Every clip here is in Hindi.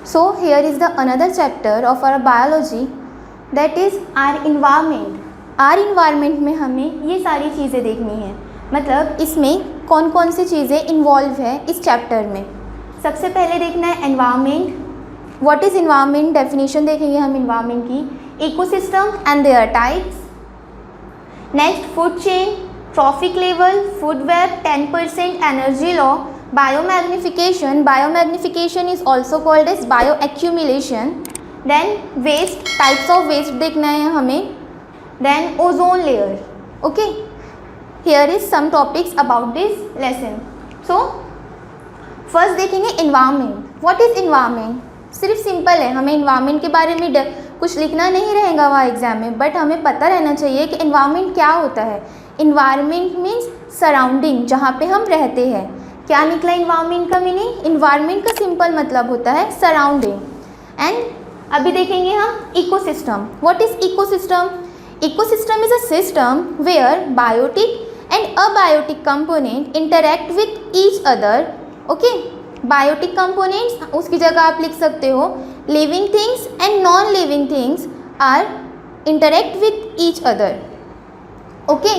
So here is the another chapter of our biology, that is our environment. our environment में हमें ये सारी चीज़ें देखनी है, मतलब इसमें कौन कौन सी चीज़ें इन्वॉल्व है इस चैप्टर में। सबसे पहले देखना है environment. What is environment, definition देखेंगे हम एनवायरनमेंट की। Ecosystem and their types. Next food chain, trophic level, food web, 10% energy law, biomagnification. Biomagnification is also called as bio accumulation. Then waste, types of waste देखना है हमें। Then ozone layer. Okay, here is some topics about this lesson. So first देखेंगे एनवायरनमेंट। What is environment? सिर्फ सिंपल है, हमें एनवायरनमेंट के बारे में कुछ लिखना नहीं रहेगा वहाँ एग्जाम में, बट हमें पता रहना चाहिए कि एनवायरनमेंट क्या होता है। एनवायरनमेंट मीन्स सराउंडिंग, जहाँ पे हम रहते हैं। क्या निकला एनवायरनमेंट का मीनिंग? एनवायरनमेंट का सिंपल मतलब होता है सराउंडिंग। एंड अभी देखेंगे हम ecosystem. What is ecosystem? Ecosystem is a system where biotic and abiotic component interact with each other. Okay, biotic components उसकी जगह आप लिख सकते हो living things and non living things are interact with each other. Okay,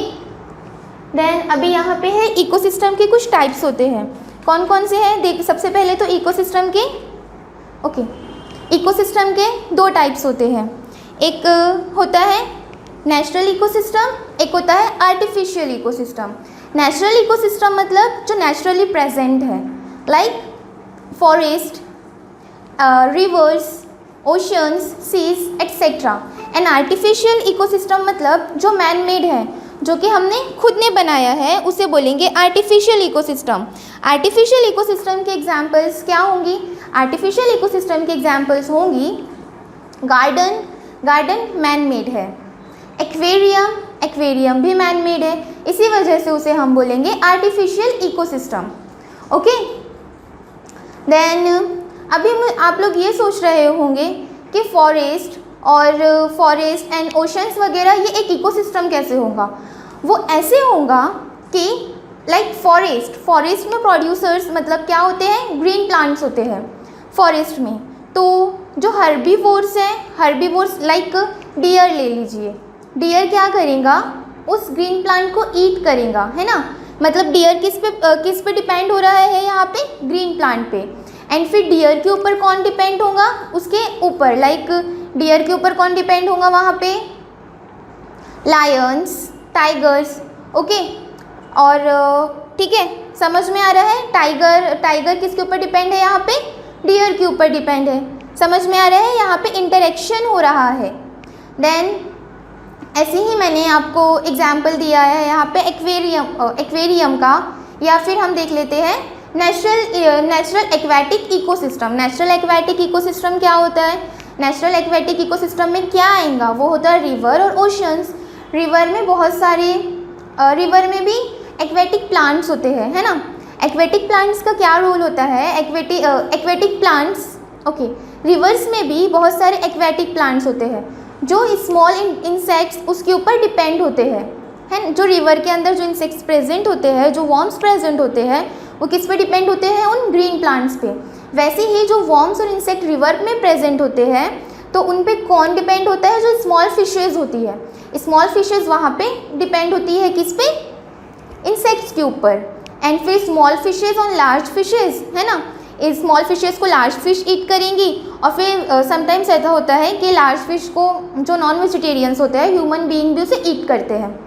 then अभी यहाँ पे है इकोसिस्टम के कुछ टाइप्स होते हैं। कौन कौन से हैं देख, सबसे पहले तो इकोसिस्टम के इकोसिस्टम के दो टाइप्स होते हैं। एक होता है नेचुरल इकोसिस्टम, एक होता है आर्टिफिशियल इकोसिस्टम। नेचुरल इकोसिस्टम मतलब जो नेचुरली प्रेजेंट है, like forest, rivers, oceans, seas etcetera. And artificial ecosystem मतलब जो मैन मेड है, जो कि हमने खुद ने बनाया है, उसे बोलेंगे आर्टिफिशियल इकोसिस्टम। आर्टिफिशियल इकोसिस्टम के एग्जांपल्स क्या होंगी? आर्टिफिशियल इकोसिस्टम के एग्जांपल्स होंगी गार्डन, गार्डन मैन मेड है। एक्वेरियम, एक्वेरियम भी मैन मेड है, इसी वजह से उसे हम बोलेंगे आर्टिफिशियल इकोसिस्टम। ओके, देन अभी आप लोग ये सोच रहे होंगे कि फॉरेस्ट एंड ओशंस वगैरह ये एक इकोसिस्टम कैसे होगा? वो ऐसे होगा कि लाइक फॉरेस्ट में प्रोड्यूसर्स मतलब क्या होते हैं? ग्रीन प्लांट्स होते हैं फॉरेस्ट में। तो जो हर्बीवोर्स हैं, हर्बीवोर्स लाइक डियर ले लीजिए, डियर क्या करेगा? उस ग्रीन प्लांट को ईट करेगा, है ना। मतलब डियर किस पे डिपेंड हो रहा है यहाँ पे? ग्रीन प्लांट पे। एंड फिर डियर के ऊपर कौन डिपेंड होगा? उसके ऊपर लाइक डियर के ऊपर कौन डिपेंड होगा वहाँ पे? Lions, tigers. ओके, और ठीक है, समझ में आ रहा है? टाइगर किसके ऊपर डिपेंड है यहाँ पे? डियर के ऊपर डिपेंड है। समझ में आ रहा है? यहाँ पे इंटरेक्शन हो रहा है। देन ऐसे ही मैंने आपको एग्जाम्पल दिया है यहाँ पे एक्वेरियम का, या फिर हम देख लेते हैं natural aquatic ecosystem. Natural aquatic ecosystem क्या होता है? नेचुरल एक्वेटिक इकोसिस्टम में क्या आएगा? वो होता है रिवर और ओशंस। रिवर में बहुत सारे रिवर में भी एक्वेटिक प्लांट्स होते हैं, है ना। एक्वेटिक प्लांट्स का क्या रोल होता है? एक्वेटिक प्लांट्स, ओके, रिवर्स में भी बहुत सारे एक्वेटिक प्लांट्स होते हैं जो स्मॉल इंसेक्ट्स उसके ऊपर डिपेंड होते हैं, है। जो रिवर के अंदर जो इंसेक्ट्स प्रेजेंट होते हैं, जो वॉर्म्स प्रेजेंट होते हैं, वो किस पे डिपेंड होते हैं? उन ग्रीन प्लांट्स पे। वैसे ही जो वॉर्म्स और इंसेक्ट रिवर में प्रेजेंट होते हैं, तो उन पे कौन डिपेंड होता है? जो स्मॉल फिशेज़ होती है, स्मॉल फिशेज़ वहाँ पे डिपेंड होती है किस पे? इंसेक्ट्स के ऊपर। एंड फिर small fishes on large fishes, है ना। इस स्मॉल फिशेज़ को लार्ज फिश ईट करेंगी, और फिर समटाइम्स ऐसा होता है कि लार्ज फिश को जो नॉन वेजिटेरियंस होते हैं, ह्यूमन बीइंग भी उसे ईट करते हैं।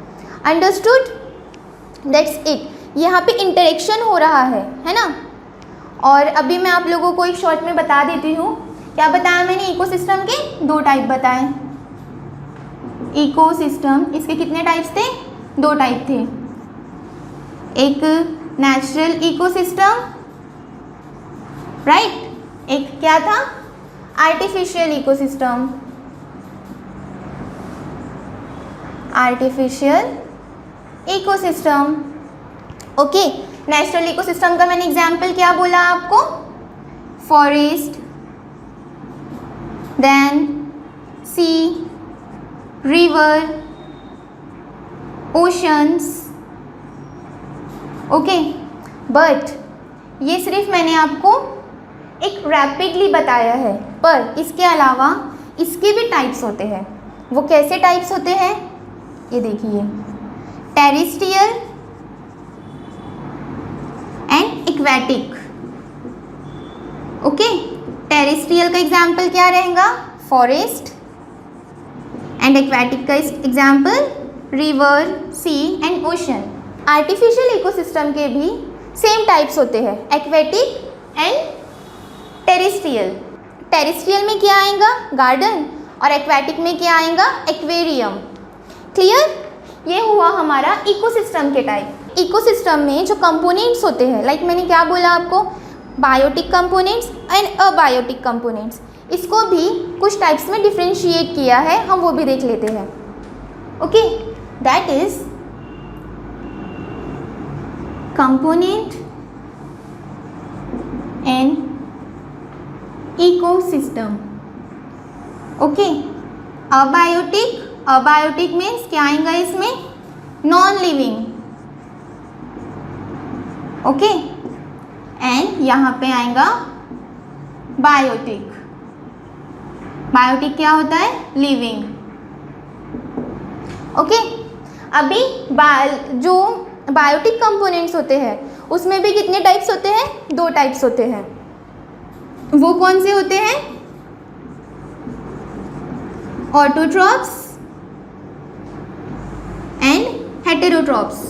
अंडरस्टूड? That's it. यहाँ पे इंटरेक्शन हो रहा है ना। और अभी मैं आप लोगों को एक शॉर्ट में बता देती हूँ। क्या बताया मैंने? इकोसिस्टम के दो टाइप बताए। इकोसिस्टम, इसके कितने टाइप्स थे? दो टाइप थे। एक नेचुरल इकोसिस्टम, राइट, एक क्या था? Artificial ecosystem. Artificial ecosystem, okay. Natural ecosystem का मैंने एग्जाम्पल क्या बोला आपको? Forest, then sea, river, oceans, okay. But ये सिर्फ मैंने आपको एक रैपिडली बताया है, पर इसके अलावा इसके भी टाइप्स होते हैं। वो कैसे टाइप्स होते हैं, ये देखिए, terrestrial and aquatic. Okay, terrestrial का एग्जाम्पल क्या रहेगा, फॉरेस्ट, एंड एक्वेटिक का example river, sea and ocean. Artificial ecosystem के भी सेम टाइप्स होते हैं, एक्वेटिक एंड टेरेस्ट्रियल। टेरेस्ट्रियल में क्या आएगा, गार्डन, और एक्वेटिक में क्या आएगा, एक्वेरियम। क्लियर, ये हुआ हमारा इकोसिस्टम के टाइप। इकोसिस्टम में जो कंपोनेंट्स होते हैं, लाइक मैंने क्या बोला आपको, biotic components and abiotic components, इसको भी कुछ टाइप्स में डिफ्रेंशिएट किया है, हम वो भी देख लेते हैं। Okay, that is component and ecosystem. Okay, abiotic means क्या आएगा इसमें, नॉन लिविंग। ओके, एंड यहाँ पे आएगा बायोटिक। बायोटिक क्या होता है, लिविंग। ओके, अभी जो बायोटिक कंपोनेंट्स होते हैं उसमें भी कितने टाइप्स होते हैं, 2 टाइप्स होते हैं। वो कौन से होते हैं, ऑटोट्रॉप्स एंड हेटेरोट्रॉप्स।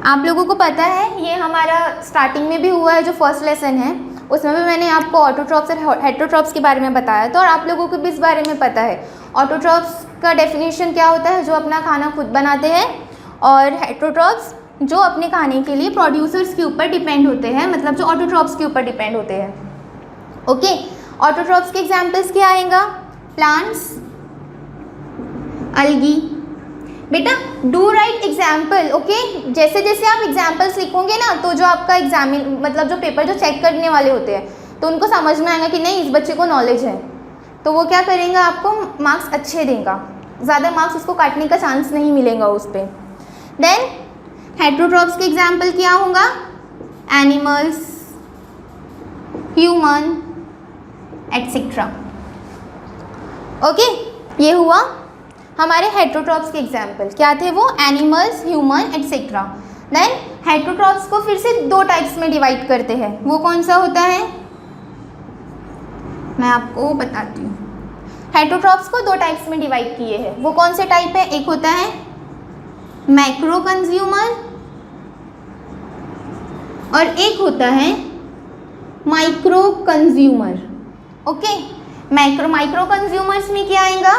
आप लोगों को पता है, ये हमारा स्टार्टिंग में भी हुआ है, जो फर्स्ट लेसन है उसमें भी मैंने आपको ऑटोट्रॉप्स और हेटेरोट्रॉप्स के बारे में बताया था, और आप लोगों को भी इस बारे में पता है। ऑटोट्रॉप्स का डेफिनेशन क्या होता है, जो अपना खाना खुद बनाते हैं, और हेटेरोट्रॉप्स जो अपने खाने के लिए प्रोड्यूसर्स के ऊपर डिपेंड होते हैं, मतलब जो ऑटोट्रॉप्स के ऊपर डिपेंड होते हैं। ओके, ऑटोट्रॉप्स के एग्जाम्पल्स क्या आएगा, प्लांट्स, अलगी। बेटा डू राइट एग्जाम्पल। ओके, जैसे जैसे आप एग्जाम्पल्स लिखोगे ना, तो जो आपका मतलब जो पेपर जो चेक करने वाले होते हैं, तो उनको समझ में आएगा कि नहीं, इस बच्चे को नॉलेज है, तो वो क्या करेंगे, आपको मार्क्स अच्छे देगा, ज़्यादा मार्क्स उसको काटने का चांस नहीं मिलेगा उस पर। देन हेटेरोट्रॉप्स के एग्जाम्पल क्या होगा, एनिमल्स, ह्यूमन एटसेट्रा। ओके, ये हुआ हमारे हेटेरोट्रॉप्स के एग्जाम्पल। क्या थे वो, animals, human etcetera. Then heterotrophs को फिर से 2 टाइप्स में डिवाइड करते हैं। वो कौन सा होता है, मैं आपको बताती हूँ। हेटेरोट्रॉप्स को 2 टाइप्स में डिवाइड किए हैं। वो कौन से टाइप है, एक होता है मैक्रो कंज्यूमर और एक होता है micro consumer. Okay, micro consumers में क्या आएगा,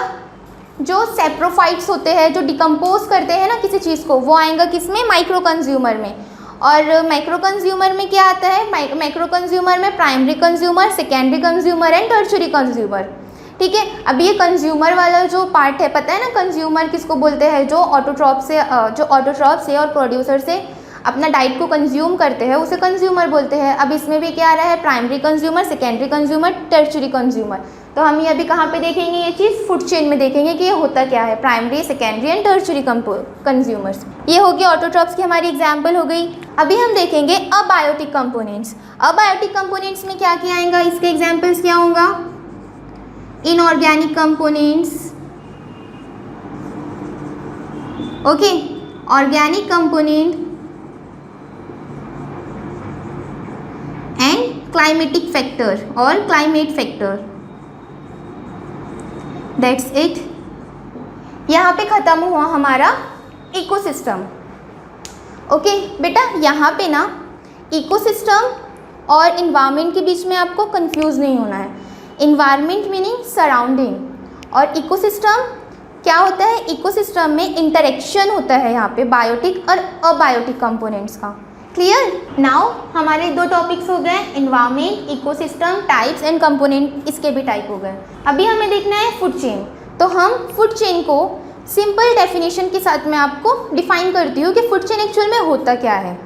जो सेप्रोफाइट्स होते हैं, जो डिकम्पोज करते हैं ना किसी चीज़ को, वो आएगा किसमें, माइक्रो कंज्यूमर में। और माइक्रो कंज्यूमर में क्या आता है, माइक्रो कंज्यूमर में primary consumer, secondary consumer and tertiary consumer. ठीक है, अभी ये कंज्यूमर वाला जो पार्ट है, पता है ना कंज्यूमर किसको बोलते हैं, जो ऑटोट्रॉप से और प्रोड्यूसर से अपना डाइट को कंज्यूम करते हैं, उसे कंज्यूमर बोलते हैं। अब इसमें भी क्या आ रहा है, primary consumer, secondary consumer, tertiary consumer. तो हम ये अभी कहाँ पे देखेंगे, ये चीज़ फूड चेन में देखेंगे कि ये होता क्या है, primary, secondary and tertiary consumers. ये हो गई ऑटोट्रॉप्स की हमारी एग्जाम्पल हो गई। अभी हम देखेंगे अबायोटिक कंपोनेंट्स। अबायोटिक कंपोनेंट्स में क्या क्या आएगा, इसके एग्जाम्पल्स क्या होगा, inorganic components, okay, organic component and climatic factor और क्लाइमेट फैक्टर। That's it. यहाँ पे ख़त्म हुआ हमारा इकोसिस्टम। ओके बेटा, यहाँ पे ना इकोसिस्टम और इन्वायरमेंट के बीच में आपको कंफ्यूज नहीं होना है। इन्वायरमेंट मीनिंग सराउंडिंग, और इकोसिस्टम क्या होता है, इकोसिस्टम में इंटरेक्शन होता है यहाँ पे बायोटिक और अबायोटिक कंपोनेंट्स का। क्लियर। नाउ हमारे 2 टॉपिक्स हो गए, environment, ecosystem, types and component, इसके भी टाइप हो गए। अभी हमें देखना है फूड चेन। तो हम फूड चेन को सिंपल डेफिनेशन के साथ मैं आपको डिफाइन करती हूँ कि फूड चेन एक्चुअल में होता क्या है।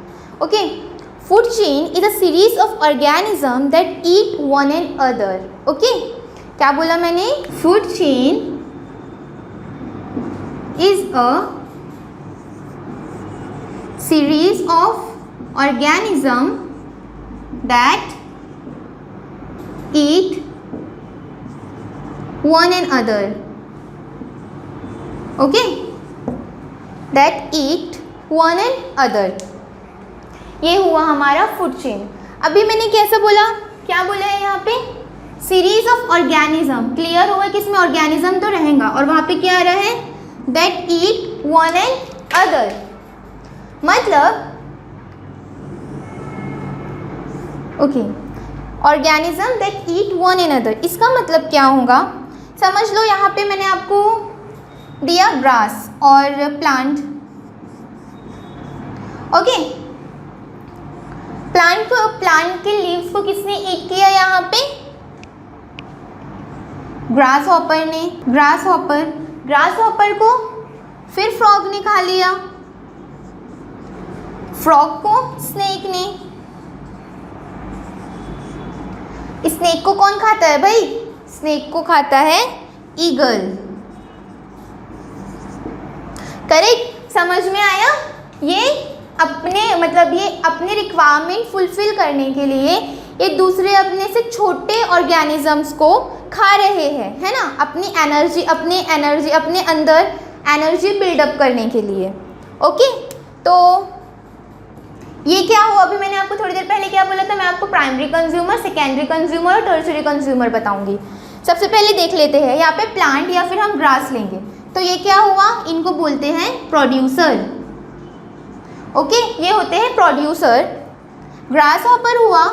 Okay, food chain is a series of organism that eat one and other. Okay, क्या बोला मैंने, food chain is a series of organism that eat one another. Okay, that eat one another. ये हुआ हमारा फूड चेन। अभी मैंने कैसा बोला, क्या बोला है यहाँ पे, सीरीज ऑफ ऑर्गेनिज्म। क्लियर होगा कि इसमें ऑर्गेनिज्म तो रहेगा और वहाँ पे क्या आ रहा है, that eat one and other. मतलब okay, organism that eat one and other, इसका मतलब क्या होगा, समझ लो यहाँ पे मैंने आपको दिया ग्रास और प्लांट। ओके, प्लांट के लीव्स को किसने ईट किया, यहाँ पे ग्रास हॉपर ने, ग्रास हॉपर को फिर फ्रॉग ने खा लिया, फ्रॉग को स्नेक ने। स्नेक को कौन खाता है भाई, स्नेक को खाता है ईगल। करेक्ट, समझ में आया। ये अपने रिक्वायरमेंट फुलफिल करने के लिए ये दूसरे अपने से छोटे ऑर्गेनिजम्स को खा रहे हैं, है ना, अपने अंदर एनर्जी बिल्डअप करने के लिए। ओके, तो ये क्या हुआ, अभी मैंने आपको थोड़ी देर पहले क्या बोला था, मैं आपको प्राइमरी कंज्यूमर, सेकेंडरी कंज्यूमर और टर्शियरी कंज्यूमर बताऊंगी। सबसे पहले देख लेते हैं यहाँ पे प्लांट या फिर हम ग्रास लेंगे, तो ये क्या हुआ, इनको बोलते हैं प्रोड्यूसर। ओके, ये होते हैं प्रोड्यूसर। ग्रास हॉपर हुआ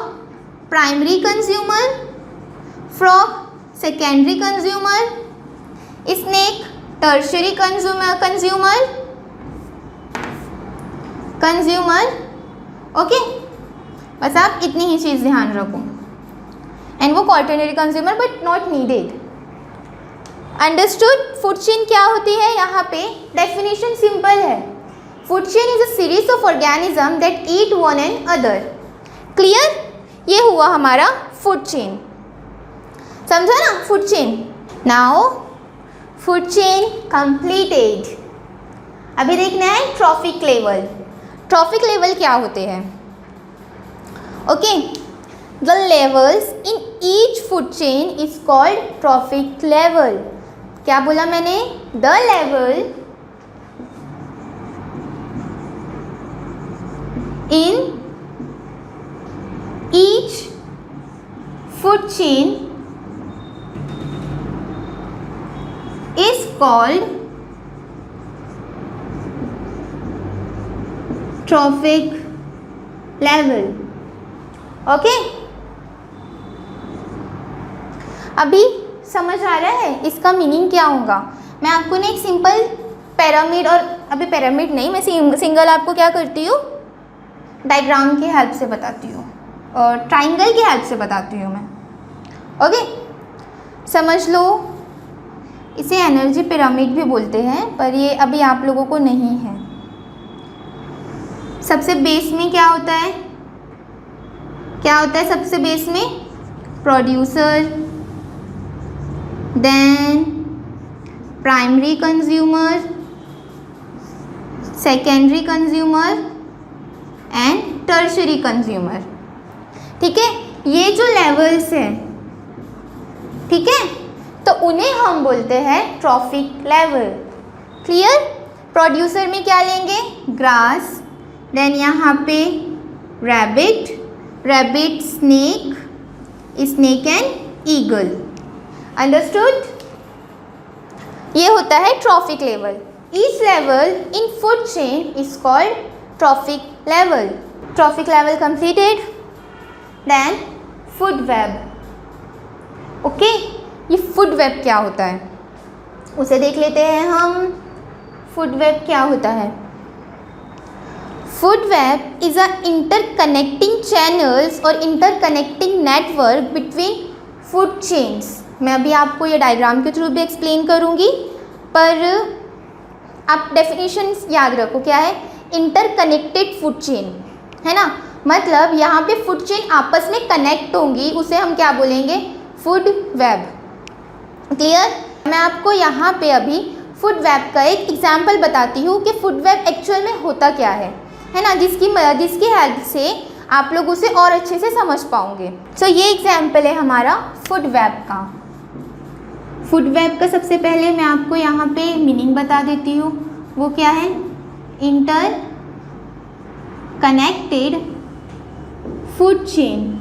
primary consumer, frog secondary consumer, snake tertiary consumer. Okay, बस आप इतनी ही चीज़ ध्यान रखो, एंड वो quaternary consumer but not needed. Understood. Food chain क्या होती है, यहाँ पे डेफिनेशन सिंपल है, food chain is a series of organism that eat one and other. Clear, ये हुआ हमारा फूड चेन, समझा ना, food chain. Now food chain completed. अभी देखना है ट्रॉफिक लेवल। ट्रॉफिक लेवल क्या होते हैं, okay, the levels in each food chain is called trophic level. क्या बोला मैंने, the level in each food chain is called trophic level. Okay, अभी समझ आ रहा है इसका मीनिंग क्या होगा। मैं आपको ना एक सिंपल पिरामिड, और अभी पिरामिड नहीं, मैं सिंगल आपको क्या करती हूँ, डायग्राम की हेल्प से बताती हूँ और ट्राइंगल की हेल्प से बताती हूँ मैं। ओके, समझ लो, इसे एनर्जी पिरामिड भी बोलते हैं, पर ये अभी आप लोगों को नहीं है। सबसे बेस में क्या होता है, सबसे बेस में producer, then primary consumer, secondary consumer and tertiary consumer. ठीक है, ये जो लेवल्स हैं, ठीक है, तो उन्हें हम बोलते हैं ट्रॉफिक लेवल। क्लियर। प्रोड्यूसर में क्या लेंगे, ग्रास, देन यहाँ पे rabbit, snake and eagle. Understood. ये होता है trophic level. Each level in food chain is called trophic level. Trophic level completed, then food web. Okay, ये फूड वेब क्या होता है उसे देख लेते हैं हम। फूड वेब क्या होता है, food web is a interconnecting channels और interconnecting network between food chains. मैं अभी आपको ये डायग्राम के थ्रू भी एक्सप्लेन करूँगी, पर आप डेफिनेशन याद रखो, क्या है, इंटरकनेक्टेड फूड चेन, है ना, मतलब यहाँ पे फूड चेन आपस में कनेक्ट होंगी, उसे हम क्या बोलेंगे, फूड वेब। क्लियर। मैं आपको यहाँ पे अभी फूड वेब का एक एग्जाम्पल बताती हूँ कि फूड वेब एक्चुअल में होता क्या है ना, जिसकी हेल्प से आप लोग उसे और अच्छे से समझ पाओगे। सो ये एग्जाम्पल है हमारा फूड वेब का। फूड वेब का सबसे पहले मैं आपको यहाँ पे मीनिंग बता देती हूँ। वो क्या है? Inter connected food chain.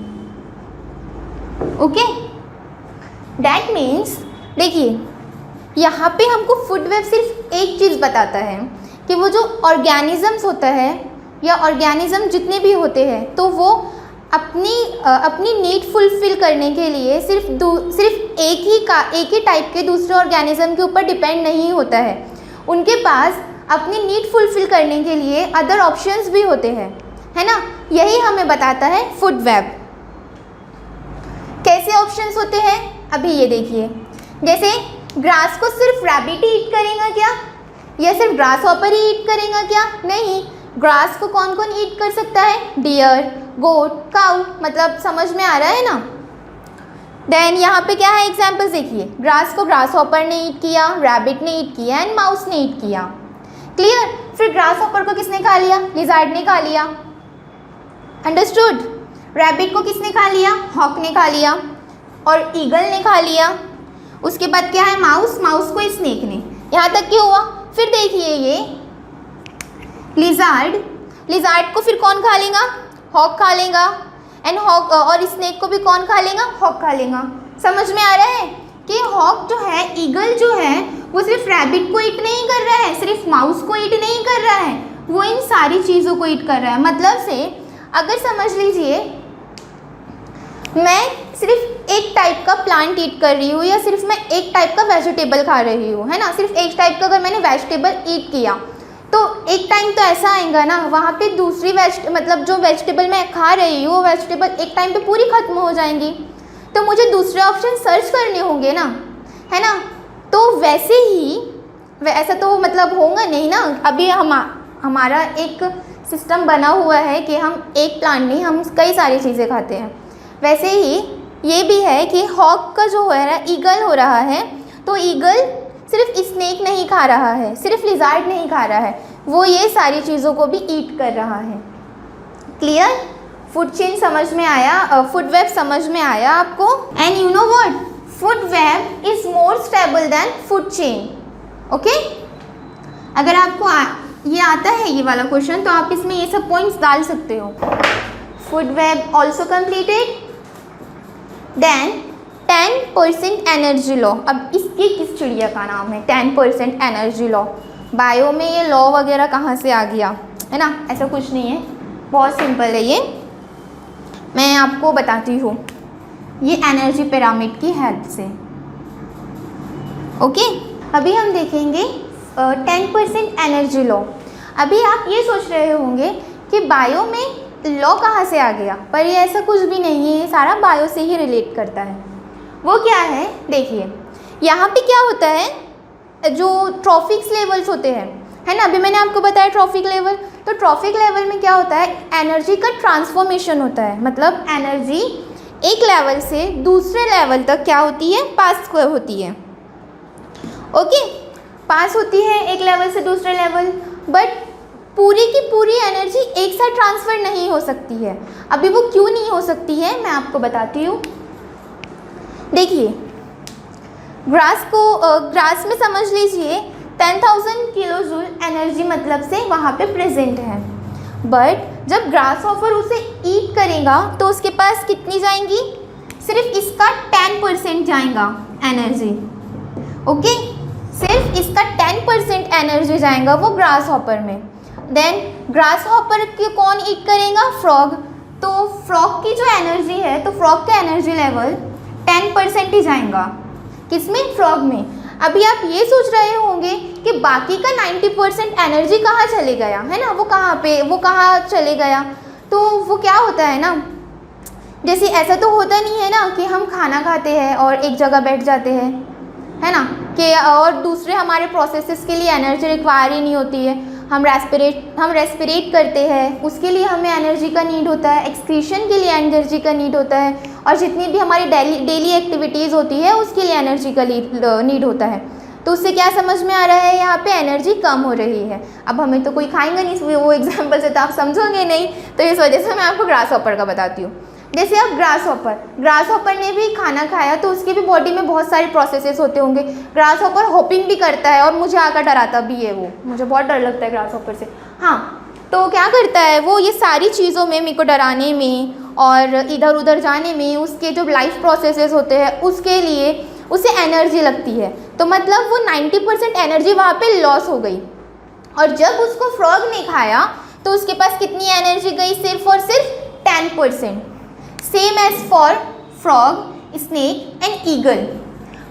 Okay, that means देखिए यहाँ पे हमको फूड वेब सिर्फ एक चीज़ बताता है कि वो जो ऑर्गेनिजम्स होता है या ऑर्गेनिज्म जितने भी होते हैं तो वो अपनी नीड फुलफिल करने के लिए सिर्फ एक ही टाइप के दूसरे ऑर्गेनिज्म के ऊपर डिपेंड नहीं होता है। उनके पास अपनी नीड फुलफिल करने के लिए अदर ऑप्शंस भी होते हैं, है ना। यही हमें बताता है फूड वेब। कैसे ऑप्शंस होते हैं अभी ये देखिए। जैसे ग्रास को सिर्फ रैबिट ही ईट करेगा क्या, या सिर्फ ग्रास हॉपर ही ईट करेगा क्या? नहीं, ग्रास को कौन कौन ईट कर सकता है? डियर, गोट, काऊ। मतलब समझ में आ रहा है ना। देन यहाँ पे क्या है एग्जाम्पल्स देखिए। ग्रास को ग्रास हॉपर ने ईट किया, रैबिट ने ईट किया एंड माउस ने ईट किया। क्लियर। फिर ग्रास हॉपर को किसने खा लिया? लिजार्ड ने खा लिया। अंडरस्टूड। रैबिट को किसने खा लिया? हॉक ने खा लिया और ईगल ने खा लिया। उसके बाद क्या है? माउस को स्नेक ने। यहाँ तक क्या हुआ? फिर देखिए ये लिजार्ड को फिर कौन खा लेगा? हॉक खा लेगा एंड हॉक, और स्नेक को भी कौन खा लेगा? हॉक खा लेगा। समझ में आ रहा है कि हॉक जो है, ईगल जो है, वो सिर्फ रैबिट को ईट नहीं कर रहा है, सिर्फ माउस को ईट नहीं कर रहा है, वो इन सारी चीज़ों को ईट कर रहा है। मतलब से अगर समझ लीजिए मैं सिर्फ एक टाइप का प्लांट ईट कर रही हूँ या सिर्फ मैं एक टाइप का वेजिटेबल खा रही हूँ, है ना। सिर्फ एक टाइप का अगर मैंने वेजिटेबल ईट किया तो एक टाइम तो ऐसा आएगा ना, वहाँ पे दूसरी मतलब जो वेजिटेबल मैं खा रही हूँ वो वेजिटेबल एक टाइम पे पूरी ख़त्म हो जाएंगी, तो मुझे दूसरे ऑप्शन सर्च करने होंगे ना, है ना। तो वैसे ही ऐसा तो मतलब होगा नहीं ना। अभी हमारा एक सिस्टम बना हुआ है कि हम एक प्लांट नहीं, हम कई सारी चीज़ें खाते हैं। वैसे ही ये भी है कि हॉक का जो है ना ईगल हो रहा है, तो ईगल सिर्फ स्नेक नहीं खा रहा है, सिर्फ लिजार्ड नहीं खा रहा है, वो ये सारी चीज़ों को भी ईट कर रहा है। क्लियर। फूड चेन समझ में आया, फूड वेब समझ में आया आपको। And you know what, food web is more stable then food chain. Okay, अगर आपको ये आता है ये वाला क्वेश्चन तो आप इसमें ये सब पॉइंट्स डाल सकते हो। Food web also completed then 10% energy law. अब इसके किस चिड़िया का नाम है 10% एनर्जी लॉ? बायो में ये लॉ वगैरह कहाँ से आ गया, है ना। ऐसा कुछ नहीं है, बहुत सिंपल है। ये मैं आपको बताती हूँ, ये एनर्जी पिरामिड की हेल्प से। ओके, अभी हम देखेंगे 10% एनर्जी लॉ। अभी आप ये सोच रहे होंगे कि बायो में लॉ कहाँ से आ गया, पर ये ऐसा कुछ भी नहीं है, ये सारा बायो से ही रिलेट करता है। वो क्या है देखिए, यहाँ पे क्या होता है, जो ट्रॉफिक लेवल्स होते हैं, है ना। अभी मैंने आपको बताया ट्रॉफिक लेवल, तो ट्रॉफिक लेवल में क्या होता है, एनर्जी का ट्रांसफॉर्मेशन होता है। मतलब एनर्जी एक लेवल से दूसरे लेवल तक क्या होती है, पास होती है। ओके, पास होती है एक लेवल से दूसरे लेवल, बट पूरी की पूरी एनर्जी एक साथ ट्रांसफ़र नहीं हो सकती है। अभी वो क्यों नहीं हो सकती है मैं आपको बताती हूँ। देखिए, ग्रास में समझ लीजिए 10,000 किलो जूल एनर्जी मतलब से वहाँ पे प्रेजेंट है, बट जब ग्रास हॉपर उसे ईट करेगा तो उसके पास कितनी जाएंगी, सिर्फ इसका 10% जाएगा एनर्जी। ओके, सिर्फ इसका 10% एनर्जी जाएगा वो ग्रास हॉपर में। देन ग्रास हॉपर की कौन ईट करेगा, फ्रॉग। तो फ्रॉग की जो एनर्जी है, तो फ्रॉग का एनर्जी लेवल 10% ही जाएगा, किसमें, फ्रॉग में। अभी आप ये सोच रहे होंगे कि बाकी का 90% एनर्जी कहाँ चले गया, है ना, वो कहाँ चले गया। तो वो क्या होता है ना, जैसे ऐसा तो होता नहीं है ना कि हम खाना खाते हैं और एक जगह बैठ जाते हैं, है ना, कि और दूसरे हमारे प्रोसेसेस के लिए एनर्जी रिक्वायर ही नहीं होती है। हम रेस्पिरेट करते हैं, उसके लिए हमें एनर्जी का नीड होता है, एक्सक्रीशन के लिए एनर्जी का नीड होता है, और जितनी भी हमारी डेली एक्टिविटीज़ होती है उसके लिए एनर्जी का नीड होता है। तो उससे क्या समझ में आ रहा है, यहाँ पे एनर्जी कम हो रही है। अब हमें तो कोई खाएंगे नहीं, वो एग्जाम्पल से तो आप समझोगे नहीं, तो इस वजह से मैं आपको ग्रास हॉपर का बताती हूँ। जैसे अब ग्रास हॉपर ने भी खाना खाया तो उसकी भी बॉडी में बहुत सारे प्रोसेसेस होते होंगे। ग्रास हॉपर होपिंग भी करता है और मुझे आकर डराता भी है, वो मुझे बहुत डर लगता है ग्रास हॉपर से। हाँ, तो क्या करता है वो, ये सारी चीज़ों में मेरे को डराने में और इधर उधर जाने में, उसके जो लाइफ प्रोसेसेस होते हैं उसके लिए उसे एनर्जी लगती है। तो मतलब वो 90% एनर्जी वहाँ पे लॉस हो गई। और जब उसको फ्रॉग ने खाया तो उसके पास कितनी एनर्जी गई, सिर्फ और सिर्फ 10%। Same as for frog, snake and eagle.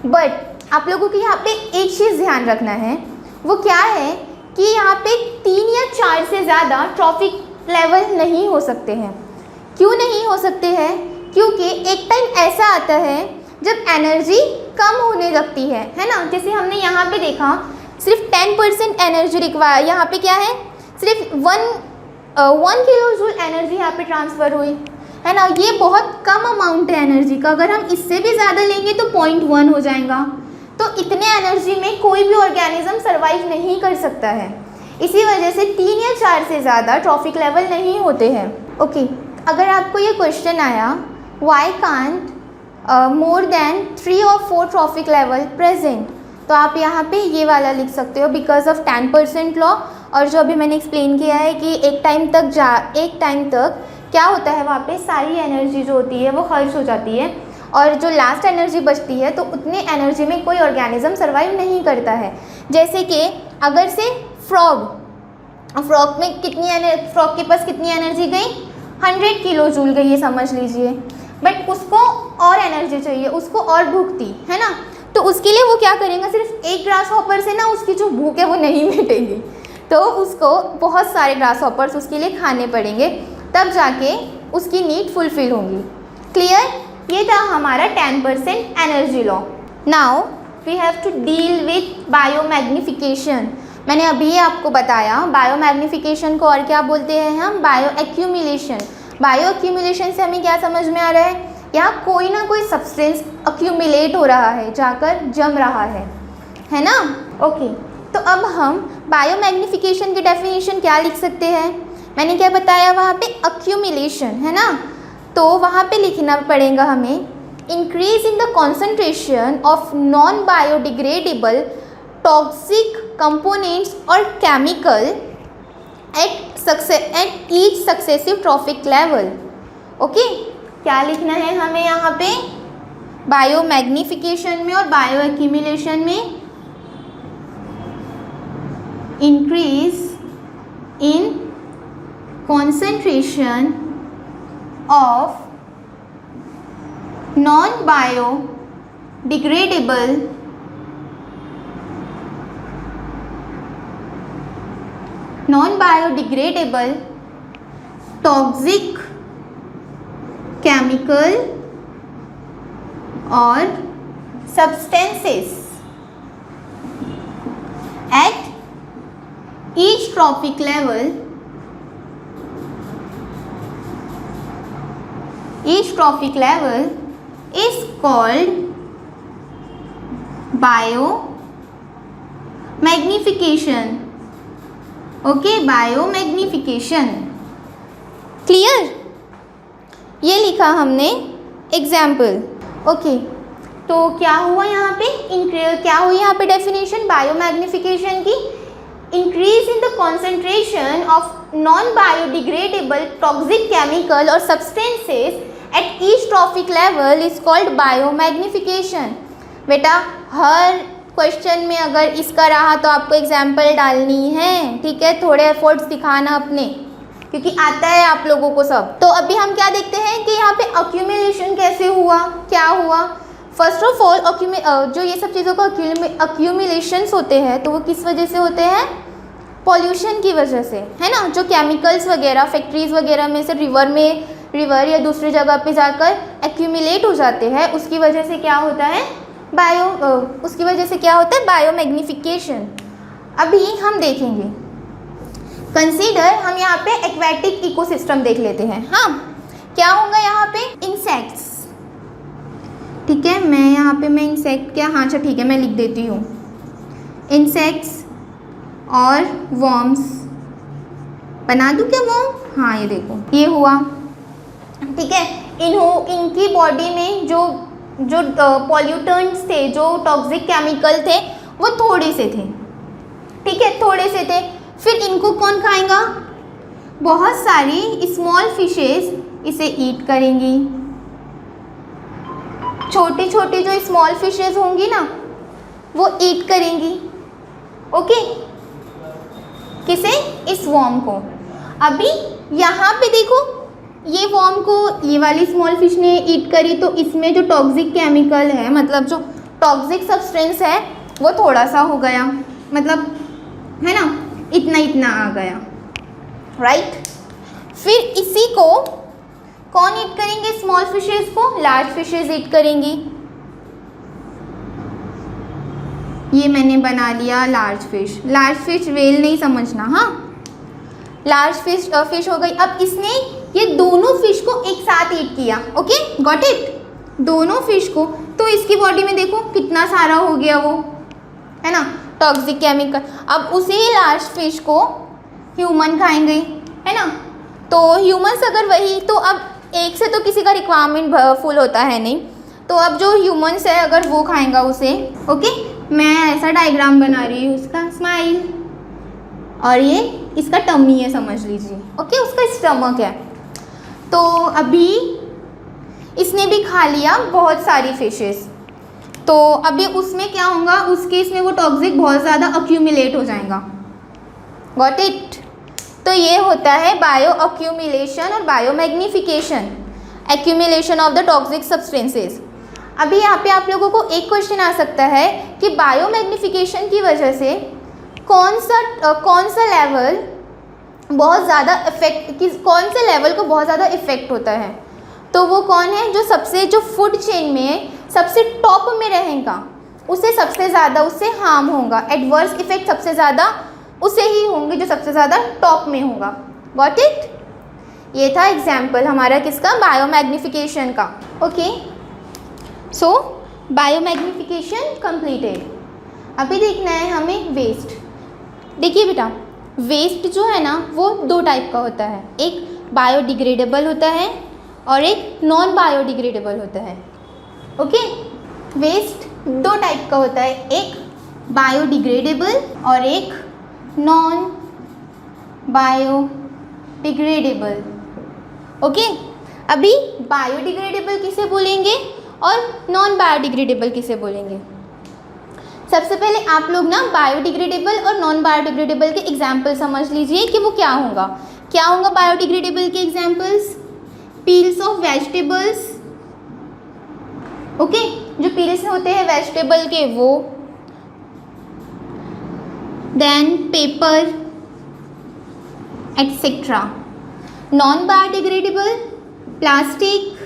But आप लोगों को यहाँ पे एक चीज़ ध्यान रखना है, वो क्या है कि यहाँ पे 3 या 4 से ज़्यादा ट्रॉफिक लेवल नहीं हो सकते हैं। क्यों नहीं हो सकते हैं? क्योंकि एक टाइम ऐसा आता है जब एनर्जी कम होने लगती है ना। जैसे हमने यहाँ पे देखा सिर्फ 10% एनर्जी रिक्वायर, यहाँ पे क्या है, सिर्फ 1 किलो जूल एनर्जी यहाँ पे ट्रांसफ़र हुई है ना। ये बहुत कम अमाउंट है एनर्जी का। अगर हम इससे भी ज़्यादा लेंगे तो 0.1 हो जाएगा। तो इतने एनर्जी में कोई भी ऑर्गेनिज्म सर्वाइव नहीं कर सकता है। इसी वजह से 3 या 4 से ज़्यादा ट्रॉफिक लेवल नहीं होते हैं। ओके, अगर आपको ये क्वेश्चन आया वाई कांट मोर देन 3 और 4 ट्रॉफिक लेवल प्रेजेंट, तो आप यहाँ पे ये वाला लिख सकते हो, बिकॉज ऑफ 10% लॉ। और जो अभी मैंने एक्सप्लेन किया है कि एक टाइम तक क्या होता है, वहाँ पे सारी एनर्जी जो होती है वो खर्च हो जाती है और जो लास्ट एनर्जी बचती है तो उतने एनर्जी में कोई ऑर्गेनिज्म सर्वाइव नहीं करता है। जैसे कि अगर से फ्रॉग के पास कितनी एनर्जी गई, 100 किलो जूल गई, ये समझ लीजिए। बट उसको और एनर्जी चाहिए, उसको और भूख थी, है ना। तो उसके लिए वो क्या करेगा, सिर्फ एक ग्रास हॉपर से ना उसकी जो भूख है वो नहीं मिटेगी, तो उसको बहुत सारे ग्रास हॉपर्स उसके लिए खाने पड़ेंगे, तब जाके उसकी नीड फुलफिल होंगी। क्लियर? ये था हमारा 10% energy law. Now we have to deal with biomagnification. मैंने अभी आपको बताया बायोमैग्निफिकेशन को और क्या बोलते हैं हम, बायो एक्यूमुलेशन। बायो एक्यूमुलेशन से हमें क्या समझ में आ रहा है, यहाँ कोई ना कोई सब्सटेंस एक्यूमुलेट हो रहा है, जाकर जम रहा है ना। ओके, तो अब हम बायोमैग्निफिकेशन की डेफिनेशन क्या लिख सकते हैं, मैंने क्या बताया वहाँ पे एक्यूमुलेशन, है ना। तो वहाँ पे लिखना पड़ेगा हमें increase in the concentration of non biodegradable toxic components और chemical at each successive trophic level. Okay, क्या लिखना है हमें यहाँ पे, बायोमैग्निफिकेशन में और बायो एक्यूमुलेशन में increase in concentration of non-biodegradable toxic chemical or substances at each trophic level. Each trophic level is called biomagnification. Okay, biomagnification. Clear? ये लिखा हमने एग्जाम्पल। ओके, तो क्या हुआ यहाँ पे, क्या हुई यहाँ पे डेफिनेशन बायोमैग्निफिकेशन की, increase in the concentration of non biodegradable toxic chemical और substances at each trophic level is called biomagnification. बेटा हर क्वेश्चन में अगर इसका रहा तो आपको एग्जाम्पल डालनी है, ठीक है, थोड़े एफर्ट्स दिखाना अपने, क्योंकि आता है आप लोगों को सब। तो अभी हम क्या देखते हैं कि यहाँ पे एक्यूमुलेशन कैसे हुआ, क्या हुआ। फर्स्ट ऑफ ऑल जो ये सब चीज़ों का एक्यूमुलेशंस होते हैं तो वो किस वजह से होते हैं, पॉल्यूशन की वजह से, है ना। जो केमिकल्स वगैरह फैक्ट्रीज़ वगैरह में से रिवर या दूसरी जगह पे जाकर एक्यूमुलेट हो जाते हैं, उसकी वजह से क्या होता है बायोमैग्निफिकेशन। अभी हम देखेंगे, कंसीडर हम यहाँ पे एक्वेटिक इकोसिस्टम देख लेते हैं। हाँ, क्या होगा यहाँ पे, इंसेक्ट्स, ठीक है। मैं इंसेक्ट क्या, हाँ अच्छा ठीक है, मैं लिख देती हूँ इंसेक्ट्स और वर्म्स। बना दूँ क्या वर्म? हाँ, ये देखो ये हुआ, ठीक है। इनकी बॉडी में जो पॉल्यूटेंट्स थे, जो टॉक्सिक केमिकल थे, वो थोड़े से थे, ठीक है, थोड़े से थे। फिर इनको कौन खाएगा? बहुत सारी स्मॉल फिशेस इसे ईट करेंगी। छोटी छोटी जो स्मॉल फिशेस होंगी ना, वो ईट करेंगी, ओके, किसे? इस वर्म को। अभी यहाँ पे देखो, ये वर्म को ये वाली स्मॉल फिश ने ईट करी, तो इसमें जो टॉक्सिक केमिकल है, मतलब जो टॉक्सिक सब्सटेंस है, वो थोड़ा सा हो गया, मतलब है ना, इतना इतना आ गया, राइट। फिर इसी को कौन ईट करेंगे? स्मॉल फिशेस को लार्ज फिशेस ईट करेंगी। ये मैंने बना लिया large fish. Large fish whale नहीं समझना, हाँ, लार्ज फिश हो गई। अब इसने ये दोनों फिश को एक साथ ईट किया, ओके, गॉट इट, दोनों फिश को। तो इसकी बॉडी में देखो कितना सारा हो गया, वो है ना, टॉक्सिक केमिकल। अब उसी लार्ज फिश को ह्यूमन खाएंगे, है ना। तो ह्यूमन्स अगर वही, तो अब एक से तो किसी का रिक्वायरमेंट फुल होता है नहीं, तो अब जो ह्यूमन्स है अगर वो खाएंगा उसे, ओके। मैं ऐसा डायग्राम बना रही हूँ, उसका स्माइल, और ये इसका टमी है, समझ लीजिए, ओके, उसका स्टमक है। तो अभी इसने भी खा लिया बहुत सारी फिशेस, तो अभी उसमें क्या होगा, उस केस में वो टॉक्सिक बहुत ज़्यादा अक्यूमुलेट हो जाएगा, गॉट इट। तो ये होता है बायो अक्यूमुलेशन और bio magnification, accumulation of the toxic substances. अभी यहाँ पे आप लोगों को एक क्वेश्चन आ सकता है कि बायो मैग्निफिकेशन की वजह से कौन सा लेवल बहुत ज़्यादा कौन से लेवल को बहुत ज़्यादा इफेक्ट होता है? तो वो कौन है? जो फूड चेन में सबसे टॉप में रहेगा, उसे सबसे ज़्यादा उससे हार्म होगा, एडवर्स इफेक्ट सबसे ज़्यादा उसे ही होंगे जो सबसे ज़्यादा टॉप में होगा, गॉट इट। ये था एग्जाम्पल हमारा किसका? बायोमैग्निफिकेशन का, ओके। सो बायोमैग्निफिकेशन कंप्लीटेड। अभी देखना है हमें वेस्ट। देखिए बेटा, वेस्ट जो है ना वो दो टाइप का होता है, एक बायोडिग्रेडेबल होता है और एक नॉन बायोडिग्रेडेबल होता है, ओके। वेस्ट दो टाइप का होता है, एक बायोडिग्रेडेबल और एक नॉन बायोडिग्रेडेबल, ओके। अभी बायोडिग्रेडेबल किसे बोलेंगे और नॉन बायोडिग्रेडेबल किसे बोलेंगे? सबसे पहले आप लोग ना बायोडिग्रेडेबल और नॉन बायोडिग्रेडेबल के एग्जाम्पल समझ लीजिए कि वो क्या होगा। क्या होगा बायोडिग्रेडेबल के examples? Peels of vegetables, okay, जो पील्स होते हैं वेजिटेबल के वो, then paper etcetera. Non biodegradable plastic,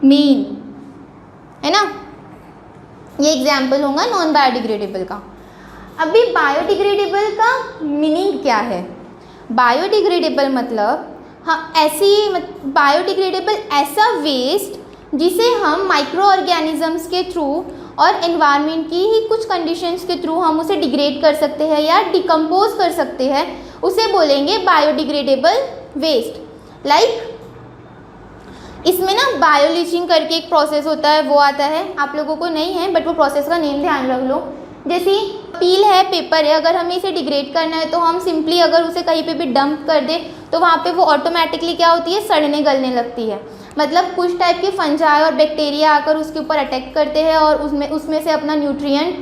main, है ना, ये एग्जाम्पल होगा नॉन बायोडिग्रेडेबल का। अभी बायोडिग्रेडेबल का मीनिंग क्या है? बायोडिग्रेडेबल मतलब बायोडिग्रेडेबल ऐसा वेस्ट जिसे हम माइक्रो ऑर्गेनिजम्स के थ्रू और एनवायरनमेंट की ही कुछ कंडीशंस के थ्रू हम उसे डिग्रेड कर सकते हैं या डिकम्पोज कर सकते हैं, उसे बोलेंगे बायोडिग्रेडेबल वेस्ट। लाइक इसमें ना बायोलीचिंग करके एक प्रोसेस होता है, वो आता है, आप लोगों को नहीं है बट वो प्रोसेस का नेम ध्यान रख लो। जैसे पील है, पेपर है, अगर हमें इसे डिग्रेड करना है तो हम सिंपली अगर उसे कहीं पे भी डंप कर दे तो वहाँ पे वो ऑटोमेटिकली क्या होती है, सड़ने गलने लगती है। मतलब कुछ टाइप के फंजाई और बैक्टीरिया आकर उसके ऊपर अटैक करते हैं और उसमें से अपना न्यूट्रिएंट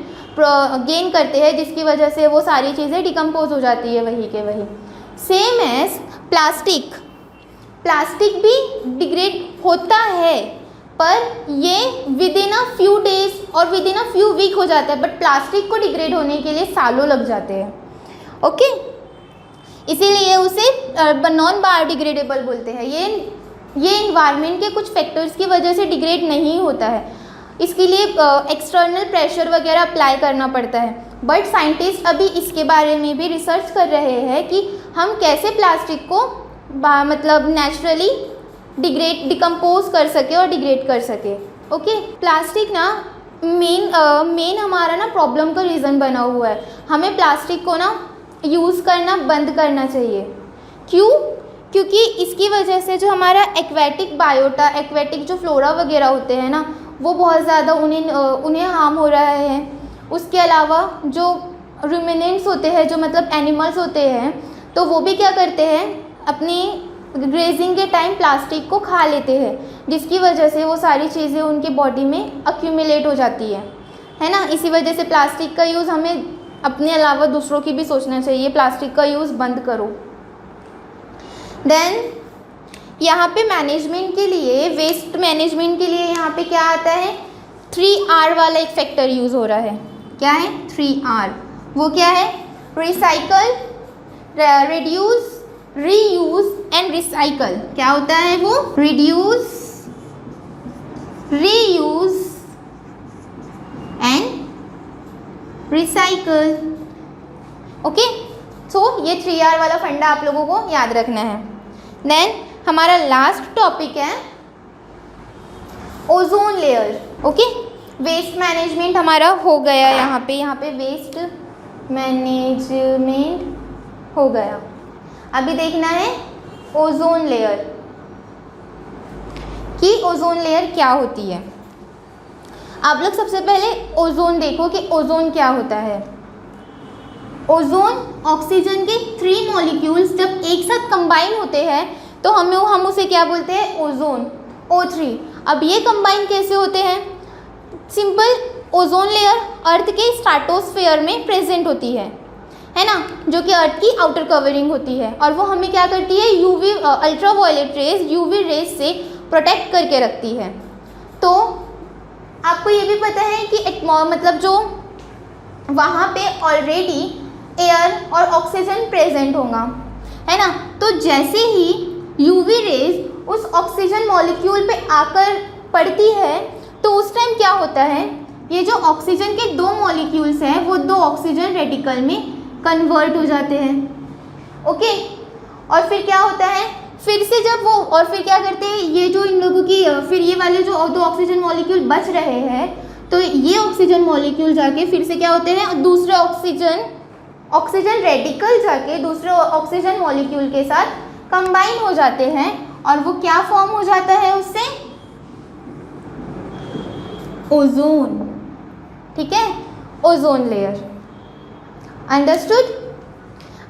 गेन करते हैं, जिसकी वजह से वो सारी चीज़ें डिकम्पोज हो जाती है वही के वही। सेम एज प्लास्टिक, प्लास्टिक भी डिग्रेड होता है पर ये within a few days और within a few week हो जाता है, बट प्लास्टिक को डिग्रेड होने के लिए सालों लग जाते हैं, ओके। इसीलिए उसे नॉन बायोडिग्रेडेबल बोलते हैं। ये इन्वायरमेंट के कुछ फैक्टर्स की वजह से डिग्रेड नहीं होता है, इसके लिए एक्सटर्नल प्रेशर वगैरह अप्लाई करना पड़ता है। बट साइंटिस्ट अभी इसके बारे में भी रिसर्च कर रहे हैं कि हम कैसे प्लास्टिक को मतलब नेचुरली डिकम्पोज कर सके और डिग्रेड कर सके, ओके। प्लास्टिक ना मेन हमारा ना प्रॉब्लम का रीज़न बना हुआ है। हमें प्लास्टिक को ना यूज़ करना बंद करना चाहिए। क्यों? क्योंकि इसकी वजह से जो हमारा एक्वेटिक बायोटा, एक्वेटिक जो फ्लोरा वगैरह होते हैं ना, वो बहुत ज़्यादा उन्हें हार्म हो रहा है। उसके अलावा जो रूमिनेंट्स होते हैं, जो मतलब एनिमल्स होते हैं, तो वो भी क्या करते हैं, अपनी ग्रेजिंग के टाइम प्लास्टिक को खा लेते हैं, जिसकी वजह से वो सारी चीज़ें उनके बॉडी में अक्यूमुलेट हो जाती है ना। इसी वजह से प्लास्टिक का यूज़ हमें अपने अलावा दूसरों की भी सोचना चाहिए, प्लास्टिक का यूज़ बंद करो। देन यहाँ पे मैनेजमेंट के लिए, वेस्ट मैनेजमेंट के लिए यहाँ पे क्या आता है, 3R वाला एक फैक्टर यूज़ हो रहा है। क्या है? 3R। वो क्या है? Recycle, reduce, reuse and recycle. क्या होता है वो? Reduce, reuse and recycle. Okay, so ये 3R वाला फंडा आप लोगों को याद रखना है। देन हमारा लास्ट टॉपिक है ozone layer. Okay, waste management हमारा हो गया यहाँ पे वेस्ट मैनेजमेंट हो गया। अभी देखना है ओजोन लेयर कि ओजोन लेयर क्या होती है। आप लोग सबसे पहले ओजोन देखो कि ओजोन क्या होता है। ओजोन ऑक्सीजन के 3 मॉलिक्यूल्स जब एक साथ कंबाइन होते हैं तो हम उसे क्या बोलते हैं? Ozone, O3। अब ये कंबाइन कैसे होते हैं? सिंपल, ओजोन लेयर अर्थ के स्ट्रेटोस्फेयर में प्रेजेंट होती है ना, जो कि अर्थ की आउटर कवरिंग होती है, और वो हमें क्या करती है? UV ultraviolet rays, UV rays से प्रोटेक्ट करके रखती है। तो आपको ये भी पता है कि मतलब जो वहाँ पे ऑलरेडी एयर और ऑक्सीजन प्रेजेंट होगा, है ना। तो जैसे ही यूवी रेज उस ऑक्सीजन मॉलिक्यूल पे आकर पड़ती है तो उस टाइम क्या होता है, ये जो ऑक्सीजन के 2 मॉलिक्यूल्स हैं वो 2 ऑक्सीजन रेडिकल में कन्वर्ट हो जाते हैं। ओके, और फिर क्या होता है, फिर से जब वो, और फिर क्या करते हैं ये जो इन लोगों की, फिर ये वाले जो 2 ऑक्सीजन मॉलिक्यूल बच रहे हैं, तो ये ऑक्सीजन मॉलिक्यूल जाके फिर से क्या होते हैं, दूसरे ऑक्सीजन रेडिकल जाके दूसरे ऑक्सीजन मॉलिक्यूल के साथ कंबाइन हो जाते हैं, और वो क्या फॉर्म हो जाता है उससे? ओजोन। ठीक है, ओजोन लेयर। अंडरस्टूड?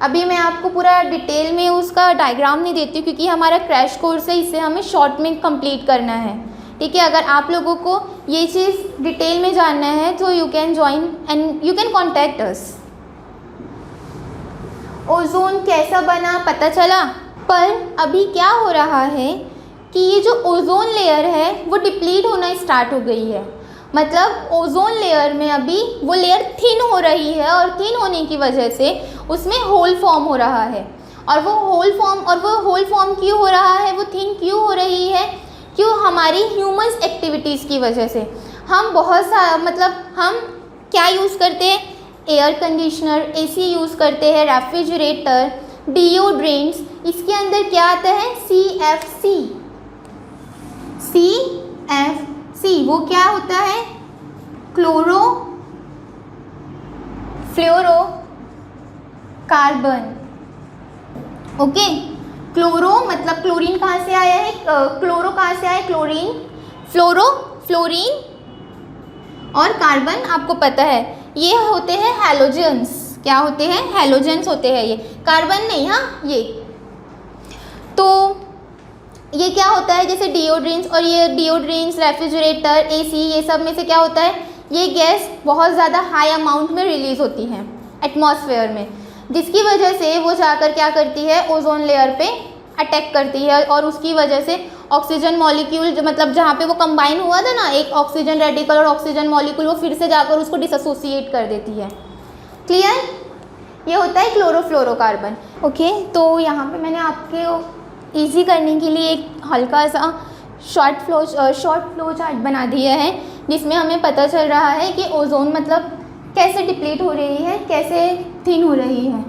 अभी मैं आपको पूरा डिटेल में उसका डायग्राम नहीं देती हूँ क्योंकि हमारा क्रैश कोर्स है, इसे हमें शॉर्ट में कंप्लीट करना है। ठीक है, अगर आप लोगों को ये चीज़ डिटेल में जानना है तो you can join and you can contact us. Ozone कैसा बना पता चला, पर अभी क्या हो रहा है कि ये जो ओजोन लेयर है वो डिप्लीट होना स्टार्ट हो गई है। मतलब ओजोन लेयर में अभी वो लेयर थिन हो रही है, और थिन होने की वजह से उसमें होल फॉर्म हो रहा है। और वो होल फॉर्म क्यों हो रहा है, वो थिन क्यों हो रही है? क्यों? हमारी ह्यूमंस एक्टिविटीज़ की वजह से। हम हम क्या यूज़ करते हैं? एयर कंडीशनर, AC यूज़ करते हैं, रेफ्रिजरेटर, डिओड्रेंट्स। इसके अंदर क्या आता है? CFC। वो क्या होता है? फ्लोरो कार्बन। ओके, क्लोरो मतलब क्लोरीन कहाँ से आया है? क्लोरो कहाँ से आया? क्लोरीन, फ्लोरीन और कार्बन आपको पता है ये होते हैं हैलोजेंस। क्या होते हैं? हैलोजेंस होते हैं ये, कार्बन नहीं। हाँ, ये तो ये क्या होता है, जैसे डिओड्रेंट्स, और ये डिओड्रेंट्स, रेफ्रिजरेटर, AC, ये सब में से क्या होता है, ये गैस बहुत ज़्यादा हाई अमाउंट में रिलीज़ होती है एटमॉस्फेयर में, जिसकी वजह से वो जाकर क्या करती है, ओजोन लेयर पे अटैक करती है, और उसकी वजह से ऑक्सीजन मॉलिक्यूल जो मतलब जहाँ पे वो कंबाइन हुआ था ना, एक ऑक्सीजन रेडिकल और ऑक्सीजन मॉलिक्यूल, वो फिर से जाकर उसको डिसोसिएट कर देती है। क्लियर? ये होता है क्लोरोफ्लोरोकार्बन। ओके, तो यहाँ पे मैंने आपके इजी करने के लिए एक हल्का सा शॉर्ट फ्लो चार्ट बना दिया है, जिसमें हमें पता चल रहा है कि ओजोन मतलब कैसे डिप्लीट हो रही है, कैसे थिन हो रही है।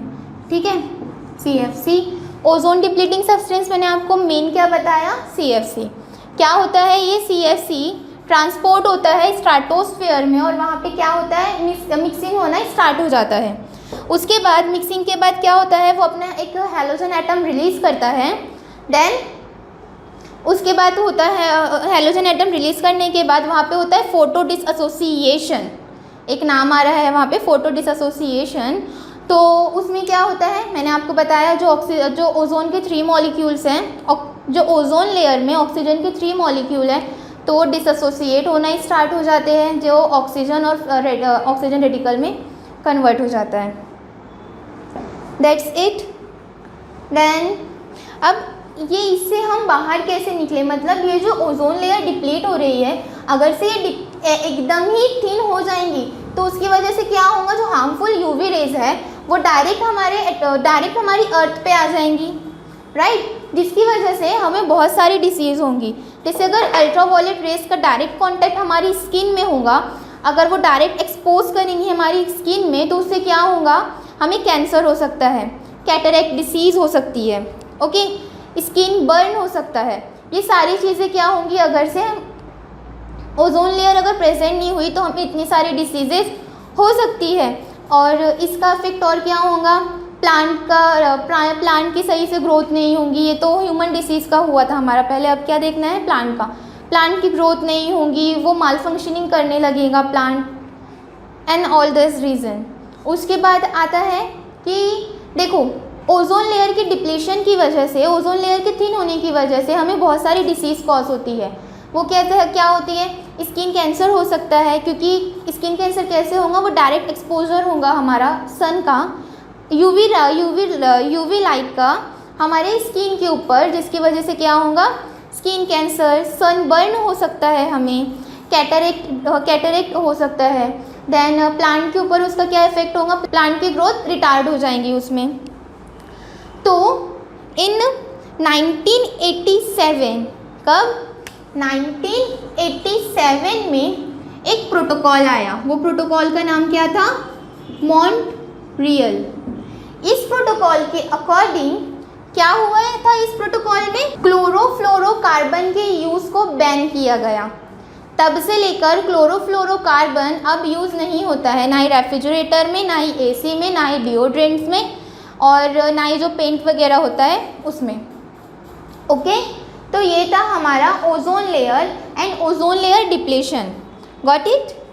ठीक है, CFC ओजोन डिप्लीटिंग सब्सटेंस। मैंने आपको मेन क्या बताया? CFC। क्या होता है ये? CFC ट्रांसपोर्ट होता है स्ट्रेटोस्फीयर में और वहाँ पे क्या होता है, मिक्सिंग होना स्टार्ट हो जाता है। उसके बाद मिक्सिंग के बाद क्या होता है, वो अपना एक हैलोजन एटम रिलीज़ करता है। देन उसके बाद होता है हैलोजन एटम रिलीज़ करने के बाद वहाँ पे होता है फोटो डिसएसोसिएशन, एक नाम आ रहा है वहाँ पे फोटो डिसएसोसिएशन। तो उसमें क्या होता है, मैंने आपको बताया जो ओजोन के 3 मॉलिक्यूल्स हैं, जो ओजोन लेयर में ऑक्सीजन के 3 मॉलिक्यूल हैं, तो डिसएसोसिएट होना स्टार्ट हो जाते हैं, जो ऑक्सीजन और ऑक्सीजन रेडिकल में कन्वर्ट हो जाता है। That's it. देन अब ये इससे हम बाहर कैसे निकले, मतलब ये जो ओजोन लेयर डिप्लीट हो रही है, अगर से ये एकदम ही थिन हो जाएंगी तो उसकी वजह से क्या होगा, जो हार्मफुल यूवी रेज है वो डायरेक्ट हमारी अर्थ पे आ जाएंगी, राइट, जिसकी वजह से हमें बहुत सारी डिसीज़ होंगी। जैसे अगर अल्ट्रावायलेट रेज का डायरेक्ट कांटेक्ट हमारी स्किन में होगा, अगर वो डायरेक्ट एक्सपोज करेंगी हमारी स्किन में, तो उससे क्या होगा, हमें कैंसर हो सकता है, कैटरेक्ट डिसीज़ हो सकती है, ओके, स्किन बर्न हो सकता है। ये सारी चीज़ें क्या होंगी, अगर से ओजोन लेयर अगर प्रेजेंट नहीं हुई तो हमें इतनी सारी डिसीजेस हो सकती है। और इसका इफेक्ट और क्या होगा, प्लांट की सही से ग्रोथ नहीं होगी। ये तो ह्यूमन डिसीज़ का हुआ था हमारा पहले, अब क्या देखना है, प्लांट का। प्लांट की ग्रोथ नहीं होगी, वो माल फंक्शनिंग करने लगेगा plant, and all this reason. उसके बाद आता है कि देखो, ओजोन लेयर की डिप्लीशन की वजह से, ओजोन लेयर के थिन होने की वजह से हमें बहुत सारी डिसीज़ कॉज होती है। वो क्या होती है, स्किन कैंसर हो सकता है, क्योंकि स्किन कैंसर कैसे होगा, वो डायरेक्ट एक्सपोजर होगा हमारा सन का, यूवी लाइट का हमारे स्किन के ऊपर, जिसकी वजह से क्या होगा, स्किन कैंसर, सन बर्न हो सकता है, हमें कैटरेक्ट हो सकता है। देन प्लांट के ऊपर उसका क्या इफेक्ट होगा, प्लांट की ग्रोथ रिटार्ड हो जाएंगी उसमें। तो इन 1987, कब, 1987 में एक प्रोटोकॉल आया। वो प्रोटोकॉल का नाम क्या था, मॉन्ट्रियल। इस प्रोटोकॉल के अकॉर्डिंग क्या हुआ था, इस प्रोटोकॉल में क्लोरोफ्लोरोकार्बन के यूज़ को बैन किया गया। तब से लेकर क्लोरोफ्लोरोकार्बन अब यूज़ नहीं होता है, ना ही रेफ्रिजरेटर में, ना ही एसी में, ना ही डिओड्रेंट्स में, और ना ही जो पेंट वगैरह होता है उसमें, ओके। तो ये था हमारा ozone layer and ozone layer depletion, got it.